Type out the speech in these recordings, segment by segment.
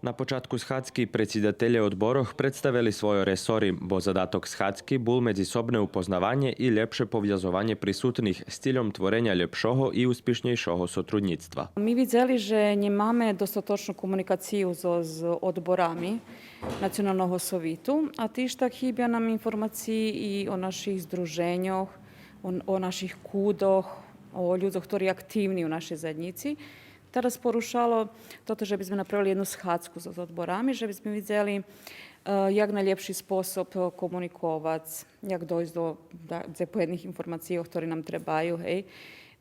Na počátku schádzky predsjedatelje odboroch predstavili svoje resory, bo zadatok schádzky bol medzisobné upoznávanie i lepšie povязovanie prisutných s cieľom tvorenia lepšoho i úspešnejšieho sotrudníctva. Mi videli, že nemáme dostatočnú komunikáciu s odborami Nacionalného sovitu, a tiež tak chýbia nám informácií i o našich združenjoch, o našich kúdoch, o ľuďoch, ktorí aktívni u našej zajednici. Teraz porušalo toto, že by sme napravili jednu schádzku s odborami, že by sme videli, jak najlepší spôsob komunikovať, jak dojsť do zapojených informácií, ktoré nám trebajú, hej.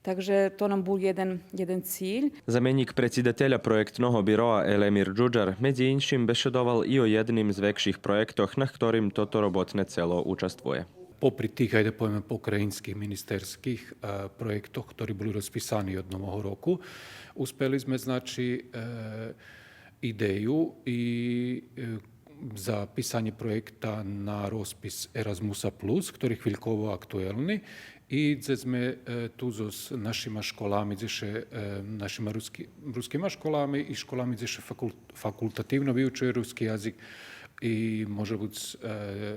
Takže to nám bol jeden cíl. Zamjenik predsjedatelja projektnog biroa Elemir Đuđar medzi inším bešedoval i o jednim z väčších projektoch, na ktorým toto robotné celo učestvuje. Popri tých, ajde poviem, pokrajinských ministerských projektoch, ktorí boli rozpisani od nového roku, uspeli sme, znači, ideju i za pisanje projekta na rozpis Erasmusa+, ktorý chvíľkovo aktuelni, i gdje sme tu s našima školami, našima ruskima školami i školami gdje fakultativno vyučuje ruski jazyk, i može biti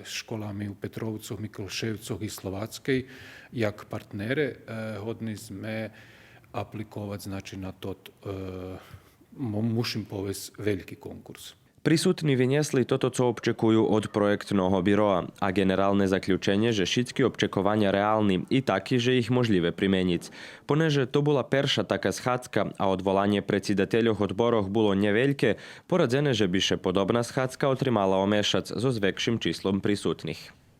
školami u Petrovcu, Mikloševcu i Slovackej, jak partnere, hodni sme aplikovati, znači, na to, mušim povesti, veliki konkurs. Prisutní vyniesli toto, co občekujú od projektného biroa, a generálne zaključenie, že všetky občekovania reálni i takí, že ich možlivé primeniť. Poneže to bola perša taká schádzka a odvolanie predsjedateljov odboroch bolo neveľké, poradzené, že by še podobná schádzka otrimala omešac so s väčším číslom prisutných.